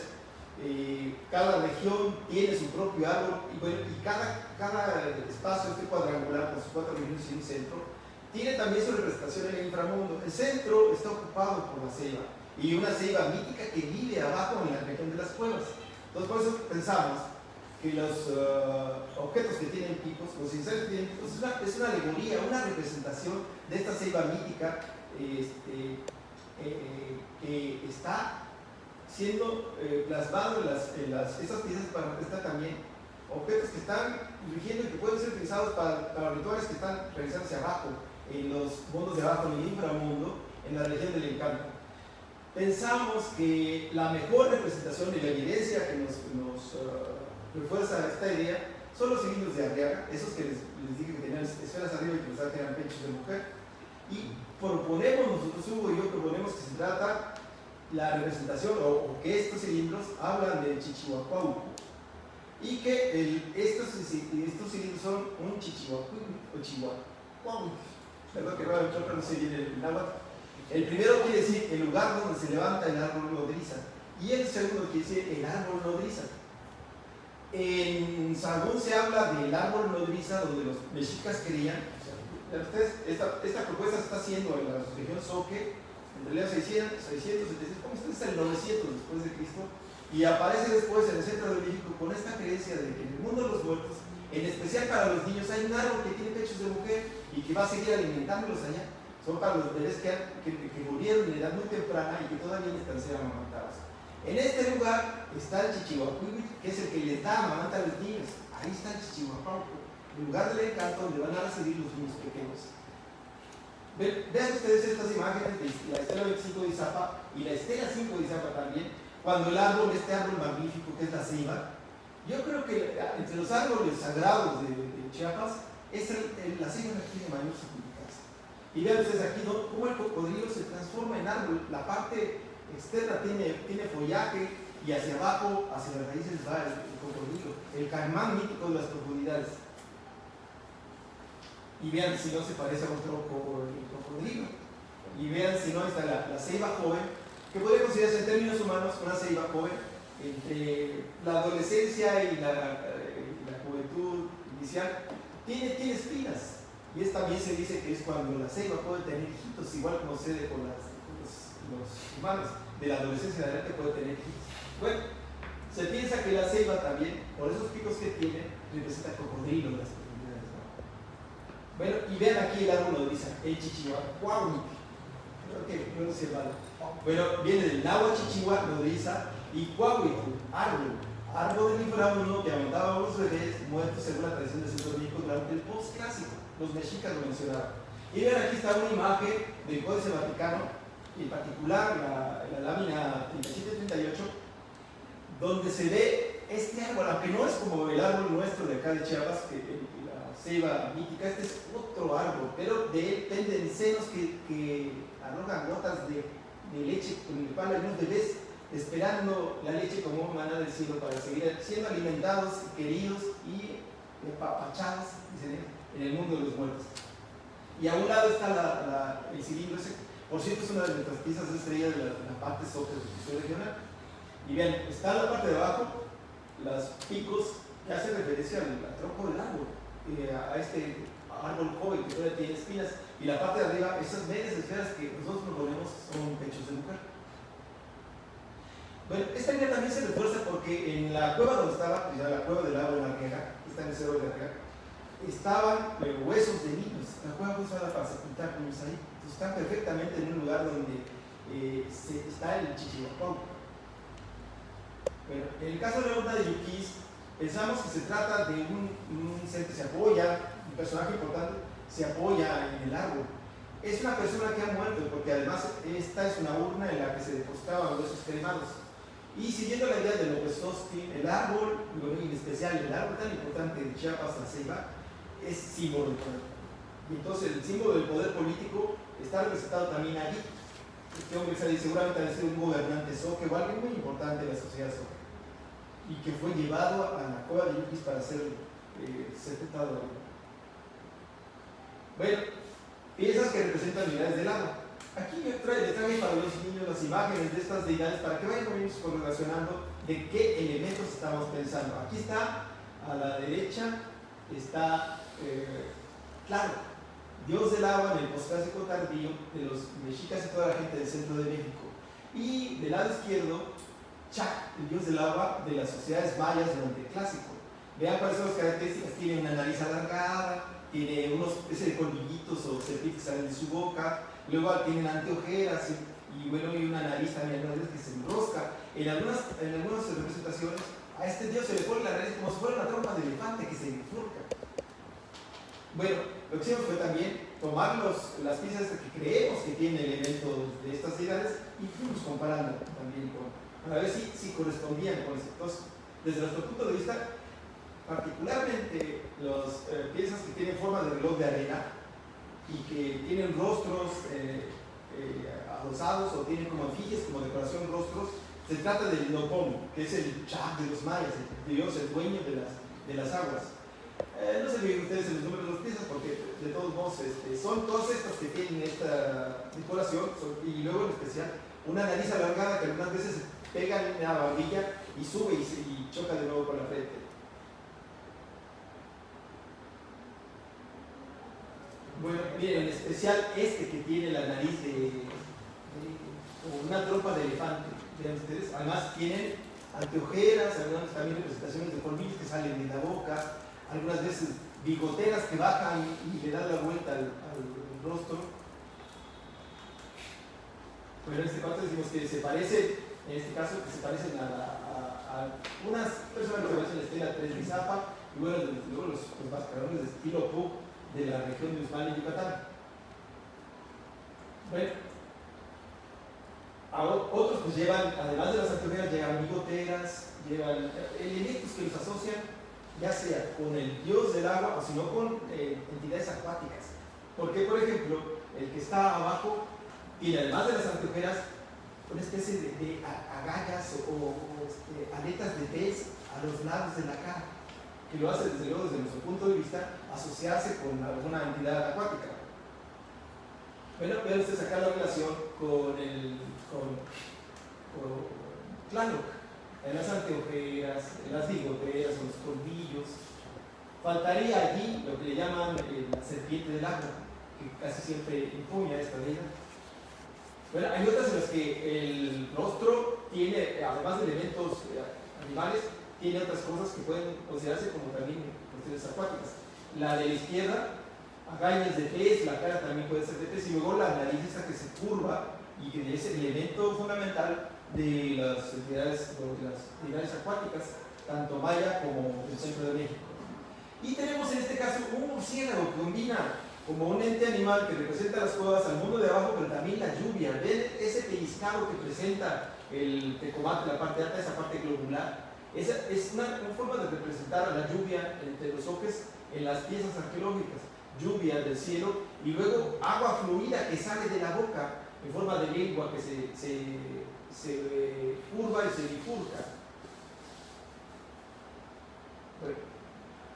Cada región tiene su propio árbol y, bueno, y cada espacio cuadrangular con sus 4 regiones y un centro tiene también su representación en el inframundo. El centro está ocupado por la ceiba y una ceiba mítica que vive abajo en la región de las cuevas. Entonces por eso pensamos que los objetos que tienen picos, los incensarios que tienen picos, es una alegoría, una representación de esta ceiba mítica que está siendo plasmado en estas piezas para representar también objetos que están rigiendo y que pueden ser utilizados para rituales que están realizándose abajo, en los mundos de abajo, en el inframundo, en la región del encanto. Pensamos que la mejor representación y la evidencia que nos refuerza esta idea son los cilindros de Arriaga, esos que les dije que tenían esferas arriba y que pensaban que eran pechos de mujer. Y proponemos, nosotros, Hugo y yo, proponemos que se trata la representación o que estos cilindros hablan de Chichihuacuauco y que estos cilindros son un Chichihuacuauco o Chihuacuauco. Perdón que no sé bien el náhuatl. El primero quiere decir el lugar donde se levanta el árbol nodriza y el segundo quiere decir el árbol nodriza. En Sahagún se habla del árbol nodriza donde los mexicas creían. Esta propuesta se está haciendo en la región Soque, en realidad 600, 700, como esto es el 900 después de Cristo, y aparece después en el centro de México con esta creencia de que en el mundo de los muertos, en especial para los niños, hay un árbol que tiene pechos de mujer y que va a seguir alimentándolos allá. Son para los bebés que murieron en edad muy temprana y que todavía necesitan ser amamantados. En este lugar está el Chichihuacuauco, que es el que les da amamanta a los niños. Ahí está el Chichihuacuauco, el lugar del encanto donde van a recibir los niños pequeños. Vean ustedes estas imágenes de la estela 25 de Izapa y la estela 5 de Izapa también, cuando el árbol, este árbol magnífico que es la ceiba, yo creo que entre los árboles sagrados de Chiapas, la ceiba no tiene mayor significancia. Y vean ustedes aquí cómo el cocodrilo se transforma en árbol, la parte externa tiene follaje y hacia abajo, hacia las raíces va el cocodrilo, el caimán mítico de las profundidades. Y vean si no se parece a otro cocodrilo. Y vean si no está la ceiba joven, que puede considerarse en términos humanos una ceiba joven, entre la adolescencia y la juventud inicial, tiene espinas. Y también se dice que es cuando la ceiba puede tener hijitos, igual como sucede con los humanos. De la adolescencia en adelante puede tener hijitos. Bueno, se piensa que la ceiba también, por esos picos que tiene, representa cocodrilo en las profundidades, ¿no? Bueno, y vean aquí el árbol nodriza, el chichihuahuahuic. Creo que no sé mal. Bueno, viene del náhuatl chichihua nodriza y cuahuic, árbol del inframundo que aumentaba a los bebés muertos según la tradición del centro México durante el postclásico. Los mexicas lo mencionaban. Y vean, aquí está una imagen del Códice Vaticano, en particular la lámina 3738, donde se ve este árbol, aunque no es como el árbol nuestro de acá de Chiapas, la ceiba mítica, este es otro árbol, pero de él penden senos que arrojan gotas de leche con el cual hay unos bebés esperando la leche como maná del cielo para seguir siendo alimentados, queridos y apapachados, dicen, en el mundo de los muertos. Y a un lado está el cilindro ese, por cierto es una de nuestras piezas de estrella de la parte sobre del Museo Regional. Y vean, está en la parte de abajo los picos que hacen referencia al tronco del árbol, a este árbol joven que todavía tiene espinas, y la parte de arriba, esas medias esferas que nosotros nos ponemos son pechos de mujer. Bueno, esta idea también se refuerza porque en la cueva donde estaba, la cueva del lago de la Riega, que está en el cerro de la Riega, estaban huesos de niños. La cueva fue usada para sepultar niños ahí. Entonces, están perfectamente en un lugar donde está el Chichihuahuahuic. Bueno, en el caso de la onda de Yuquis, pensamos que se trata de un ser que se apoya, un personaje importante, se apoya en el árbol. Es una persona que ha muerto, porque además esta es una urna en la que se depositaban huesos cremados. Y siguiendo la idea de López Tosti, el árbol, en especial el árbol tan importante de Chiapas, la ceiba, es símbolo del poder. Y entonces el símbolo del poder político está representado también allí. Este hombre seguramente ha sido un gobernante zoque o alguien muy importante de la sociedad zoque, y que fue llevado a la cueva de Yuquis para ser sepultado ahí. Bueno, piezas que representan unidades del agua. Aquí les traigo para los niños las imágenes de estas deidades para que vayan correlacionando de qué elementos estamos pensando. Aquí está, a la derecha, está, claro, Dios del agua en el posclásico tardío de los mexicas y toda la gente del centro de México. Y del lado izquierdo, Chac, el dios del agua de las sociedades mayas durante el clásico. Vean cuáles son las características. Tiene una nariz alargada, tiene unos especies de colmillitos o serpientes que salen de su boca, luego tienen anteojeras y bueno, y una nariz también que se enrosca. En algunas representaciones a este dios se le pone la nariz como si fuera una trompa de elefante que se bifurca. Bueno, lo que hicimos fue también tomar las piezas que creemos que tienen elementos de estas deidades y fuimos comparando también para ver si correspondían con eso. Entonces, desde nuestro punto de vista, particularmente las piezas que tienen forma de reloj de arena y que tienen rostros adosados o tienen como efigies, como decoración rostros, se trata del Nopón, que es el Chac de los mayas, el dios, el dueño de las aguas. No se fijen ustedes en los números de las piezas porque de todos modos son todas estas que tienen esta decoración y luego en especial una nariz alargada que algunas veces se pega en la barbilla y sube y choca de nuevo con la frente. Bueno, miren, en especial este que tiene la nariz como una trompa de elefante. Vean ustedes, además tienen anteojeras, algunas también representaciones de colmillos que salen de la boca, algunas veces bigoteras que bajan y le dan la vuelta al rostro. Bueno, en este caso decimos que se parece, en este caso, que se parecen a unas personas que se parecen a la estela 3 de Izapa y bueno, luego los mascarones de estilo Pug de la región de Uxmal y Yucatán. Bueno, otros pues llevan, además de las anteojeras, llevan bigoteras, llevan elementos que los asocian ya sea con el dios del agua o si no con entidades acuáticas. Porque, por ejemplo, el que está abajo tiene, además de las anteojeras, una especie de agallas o aletas de pez a los lados de la cara, que lo hace, desde luego, desde nuestro punto de vista, asociarse con alguna entidad acuática. Bueno, vean ustedes acá la relación con Tlaloc. en las anteojeras, en las bigoteras, en los colmillos. Faltaría allí lo que le llaman la serpiente del agua, que casi siempre empuña esta deidad. Bueno, hay otras en las que el rostro tiene, además de elementos animales, tiene otras cosas que pueden considerarse como también cuestiones acuáticas. La de la izquierda, agallas de pez, la cara también puede ser de pez, y luego la nariz esa que se curva y que es el elemento fundamental de las entidades, de las entidades acuáticas, tanto maya como del centro de México. Y tenemos en este caso un murciélago que combina como un ente animal que representa las cuevas al mundo de abajo, pero también la lluvia. ¿Ven ese pellizcado que presenta el tecomate, la parte alta, esa parte globular? Esa es una forma de representar a la lluvia entre los oques en las piezas arqueológicas. Lluvia del cielo y luego agua fluida que sale de la boca en forma de lengua que se curva y se bifurca. Bueno,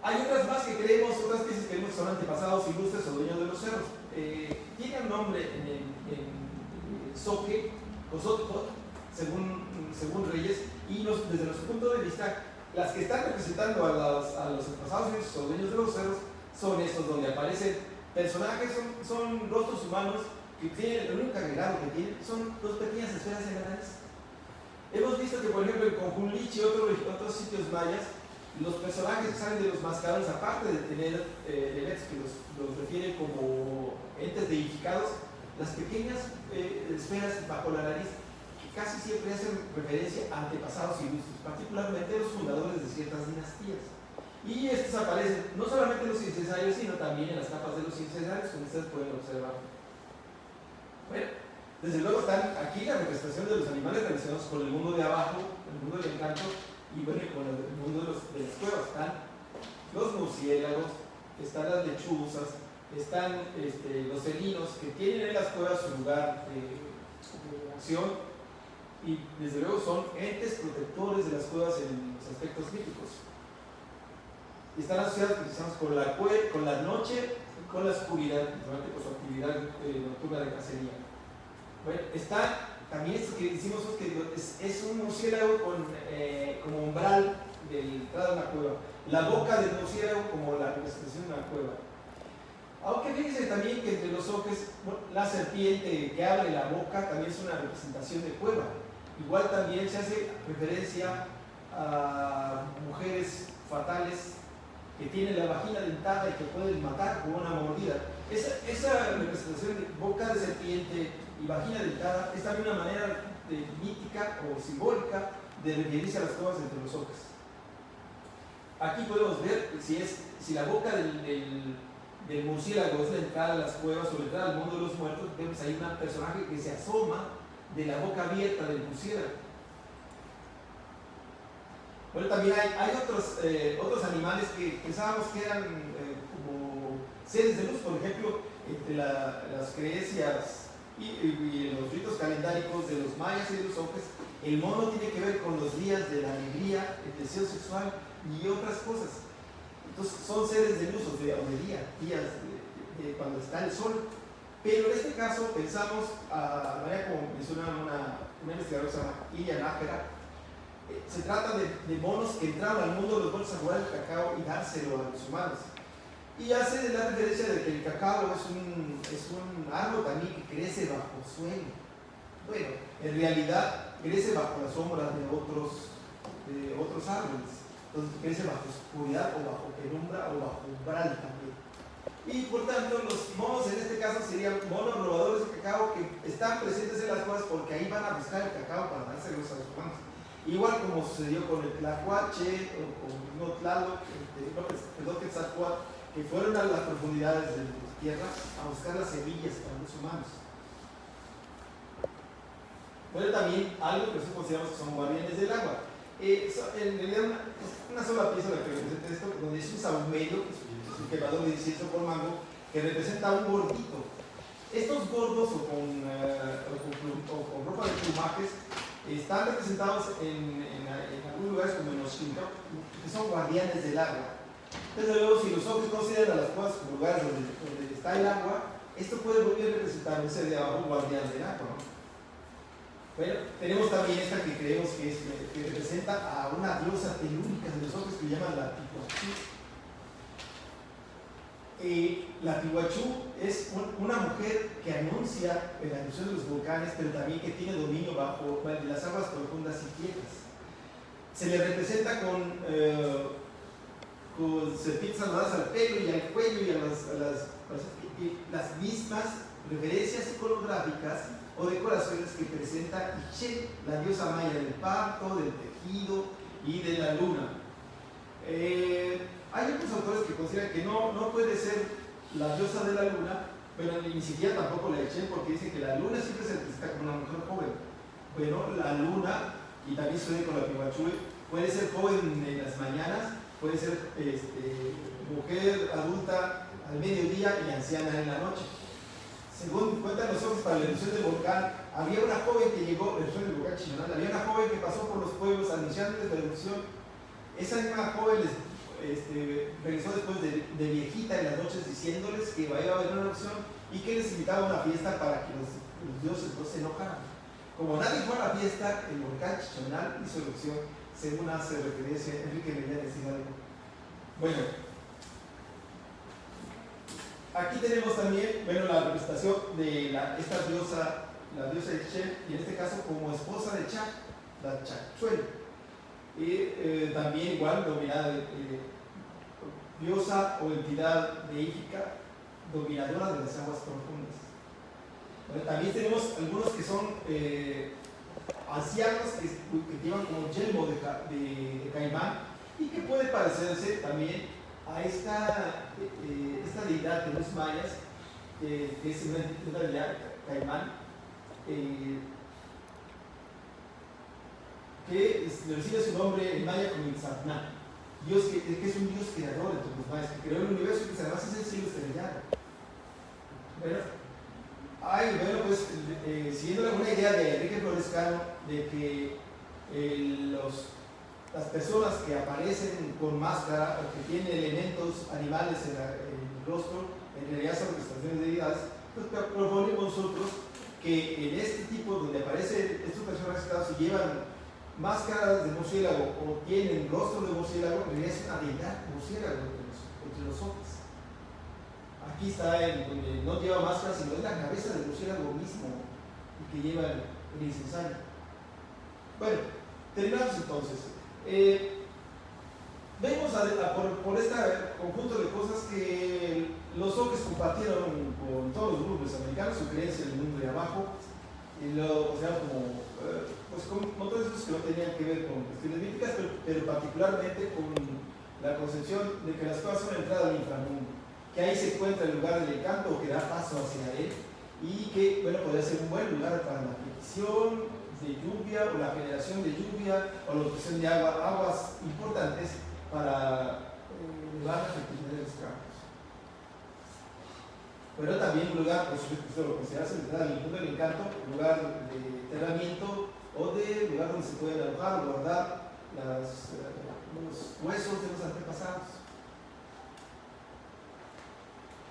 hay otras más que creemos, otras piezas que creemos que son antepasados ilustres o dueños de los cerros. Tiene un nombre en Zoque, Cozotco, según Reyes, y desde nuestro punto de vista, las que están representando a los antepasados ilustres o dueños de los cerros son estos donde aparecen personajes, son rostros humanos que tienen, el único agregado que tienen son dos pequeñas esferas en la nariz. Hemos visto que, por ejemplo, en Conjunlich y otros sitios mayas, los personajes que salen de los mascarones, aparte de tener elementos que los refieren como entes deificados, las pequeñas esferas bajo la nariz, que casi siempre hacen referencia a antepasados ilustres, particularmente los fundadores de ciertas dinastías. Y estos aparecen no solamente en los incensarios, sino también en las tapas de los incensarios, como ustedes pueden observar. Bueno, desde luego están aquí la representación de los animales relacionados con el mundo de abajo, el mundo del encanto, y bueno, con el mundo de las cuevas. Están los murciélagos, están las lechuzas, están los felinos, que tienen en las cuevas su lugar de acción, y desde luego son entes protectores de las cuevas en los aspectos míticos. Están asociadas precisamente con la noche y con la oscuridad, principalmente por su actividad nocturna de cacería. Bueno, está también esto que decimos que es un murciélago como umbral de entrada a una cueva. La boca del murciélago como la representación de una cueva. Aunque fíjense también que entre los oques, la serpiente que abre la boca también es una representación de cueva. Igual también se hace referencia a mujeres fatales que tienen la vagina dentada y que pueden matar con una mordida. Esa representación de boca de serpiente y vagina dentada es también una manera mítica o simbólica de referirse a las cuevas entre los oques. Aquí podemos ver si la boca del murciélago es la entrada a las cuevas o la entrada al mundo de los muertos. Vemos ahí un personaje que se asoma de la boca abierta del murciélago. Bueno, también hay otros animales que pensábamos que eran como seres de luz. Por ejemplo, entre las creencias y los ritos calendáricos de los mayas y de los oques, el mono tiene que ver con los días de la alegría, el deseo sexual y otras cosas. Entonces son seres de luz o de día, días de cuando está el sol. Pero en este caso pensamos, a manera como menciona una investigadora que se llama Ilia Nájera, se trata de monos que entraron al mundo de los monos a jugar el cacao y dárselo a los humanos. Y hace la referencia de que el cacao es un árbol también que crece bajo suelo. Bueno, en realidad crece bajo la sombra de otros árboles. Entonces crece bajo oscuridad o bajo penumbra o bajo umbral también. Y por tanto los monos en este caso serían monos robadores de cacao que están presentes en las cuevas porque ahí van a buscar el cacao para dárselos a los humanos. Igual como sucedió con el Tlacuache o con el Tlaloc, el Quetzalcóatl, que fueron a las profundidades de la tierra a buscar las semillas para los humanos. Bueno, también algo que nosotros consideramos que son guardianes del agua. En realidad una sola pieza la que representa esto, donde es un sahumerio, que es un quemador de incienso con mango, que representa a un gordito. Estos gordos o con ropa de plumajes están representados en algunos lugares como en los Xintoc, que son guardianes del agua. Desde luego, si los hombres consideran a las cuevas como lugares donde está el agua, esto puede volver a representar un ser de abajo, guardián del agua, ¿no? Bueno, tenemos también esta que creemos que representa a una diosa telúrica de nosotros que llaman la Tihuachú. La Tihuachú es una mujer que anuncia la erupción de los volcanes, pero también que tiene dominio bajo las aguas profundas y quietas. Se le representa con serpientes saludadas al pelo y al cuello y a las mismas referencias iconográficas o decoraciones que presenta Ixchel, la diosa maya del parto, del tejido y de la luna. Hay otros autores que consideran que no puede ser la diosa de la luna, pero ni siquiera tampoco la Ixchel, porque dicen que la luna siempre se representa como una mujer joven. Bueno, la luna, y también sucede con la Tihuachú, puede ser joven en las mañanas, puede ser mujer adulta al mediodía y anciana en la noche. Según cuentan los ojos para la erupción del volcán, había una joven que llegó, la erupción del volcán Chillonal, había una joven que pasó por los pueblos anunciándoles la erupción. Esa misma joven regresó después de viejita en las noches diciéndoles que iba a haber una erupción y que les invitaba a una fiesta para que los dioses no se enojaran. Como nadie fue a la fiesta, el volcán Chillonal hizo erupción, según hace referencia Enrique Mellanes Hidalgo. Bueno, aquí tenemos también la representación de esta diosa, la diosa Ixchel, y en este caso como esposa de Chac, la Chacchuel. Y también igual dominada diosa o entidad deífica dominadora de las aguas profundas. Bueno, también tenemos algunos que son ancianos que llevan como yelmo de caimán y que puede parecerse también a esta deidad de los mayas, que es una deidad caimán, que recibe su nombre en maya como Itzapná, Dios que es un Dios creador entre los mayas, que creó el universo y que además es el cielo estrellado. Siguiendo alguna idea de Enrique Florescano de que las personas que aparecen con máscara o que tienen elementos animales en el rostro, en realidad son representaciones de deidades, pues proponemos nosotros que en este tipo donde aparecen estos personajes y llevan máscaras de murciélago o tienen rostro de murciélago, en realidad es una deidad murciélago entre los ojos. Aquí está donde no lleva máscara, sino es la cabeza del murciélago mismo y que lleva el incensario. Bueno, terminamos entonces. Vemos por este conjunto de cosas que los Oques compartieron con todos los grupos americanos su creencia en el mundo de abajo, con todos esos que no tenían que ver con cuestiones bíblicas, pero particularmente con la concepción de que las cosas son entrada al inframundo, que ahí se encuentra el lugar del encanto que da paso hacia él y que podría ser un buen lugar para la petición de lluvia o la generación de lluvia o la obtención de aguas importantes para elevar la fertilidad de los campos. Pero también un lugar, por supuesto, lo que se hace en el mundo del encanto, lugar de enterramiento o de lugar donde se pueden alojar o guardar los huesos de los antepasados.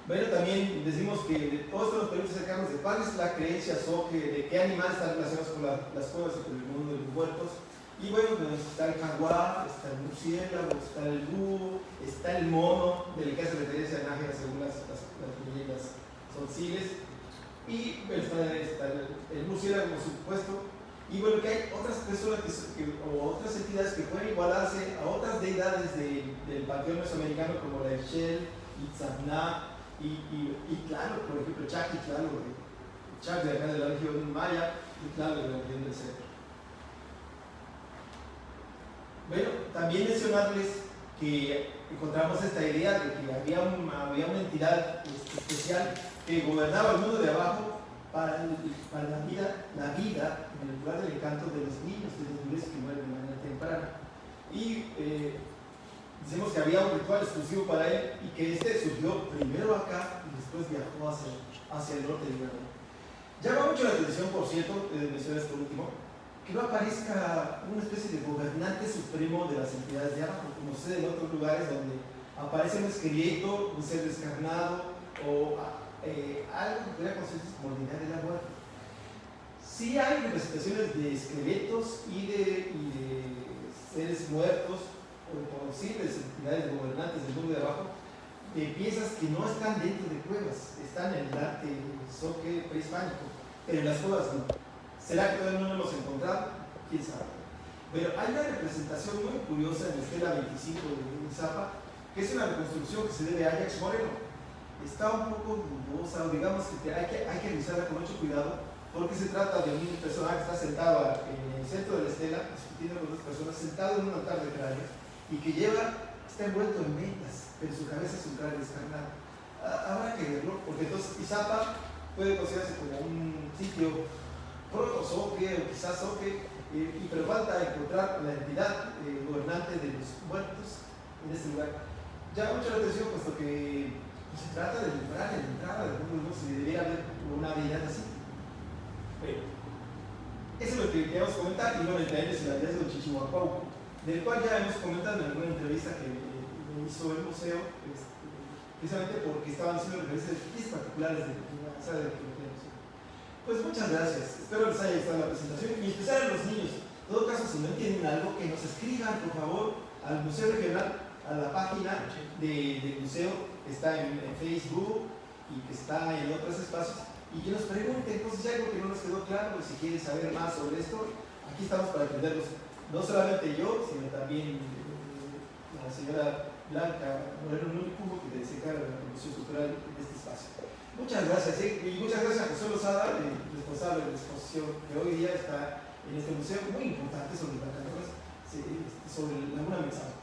Bueno, también decimos que de todos estos periodos cercanos de cuál es la creencia Zoque, de qué animales están relacionados con las cuevas y con el mundo de los huertos. Y bueno, pues está el jaguar, está el murciélago, está el búho, está el mono, del que hace referencia a Nájera según las leyendas sonciles. Y bueno, está el murciélago, por supuesto. Y bueno, que hay otras personas o otras entidades que pueden igualarse a otras deidades del panteón mesoamericano como la Ixchel, Itzapná, y claro, por ejemplo, Chac y Tlaloc, Chac de acá de la región maya y Tlaloc de la región del centro. Bueno, también mencionarles que encontramos esta idea de que había una entidad especial que gobernaba el mundo de abajo para la vida en el lugar del encanto de los niños, de los bebés que mueren de manera temprana. Y decimos que había un ritual exclusivo para él y que surgió primero acá y después viajó hacia el norte de Irán. Llama mucho la atención, por cierto, mencionar esto último, que no aparezca una especie de gobernante supremo de las entidades de abajo, como sucede en otros lugares donde aparece un esqueleto, un ser descarnado o algo que pudiera considerarse como deidad de la muerte. Sí hay representaciones de esqueletos y de seres muertos o de posibles entidades gobernantes del mundo de abajo, de piezas que no están dentro de cuevas, están en el arte zoque prehispánico, pero en las cuevas no. ¿Será que todavía no lo hemos encontrado? ¿Quién sabe? Pero hay una representación muy curiosa en la estela 25 de Izapa, que es una reconstrucción que se debe a Ajax Moreno. Está un poco dudosa, o digamos que hay que revisarla con mucho cuidado, porque se trata de un personaje que está sentado en el centro de la estela, discutiendo con otras personas, sentado en un altar de cráneo, y que está envuelto en vendas, pero su cabeza es un cráneo descarnado. Habrá que verlo, porque entonces Izapa puede considerarse como un sitio proto-zoque o quizás zoque, pero falta encontrar la entidad gobernante de los muertos en este lugar. Llama mucho la atención, puesto que se trata de entrar en la entrada del mundo de Dios y debería haber una deidad así. Bueno, eso es lo que queríamos comentar, y bueno, el taller es la idea de Chichihuahua, del cual ya hemos comentado en alguna entrevista que me hizo el museo, precisamente porque estaban haciendo referencias de piezas particulares de la sala de arqueología del museo. Pues muchas gracias, espero les haya gustado la presentación, y en especial a los niños. En todo caso, si no entienden algo, que nos escriban, por favor, al Museo Regional, a la página del museo, que está en Facebook y que está en otros espacios, y que nos pregunten, entonces, si hay algo que no nos quedó claro, si quieren saber más sobre esto, aquí estamos para atenderlos. No solamente yo, sino también la señora Blanca Moreno Núñez, que se encarga de la promoción cultural en este espacio. Muchas gracias, y muchas gracias a José Lozada, el responsable de la exposición que hoy día está en este museo muy importante sobre el Bacanora, sobre Laguna Mensaje.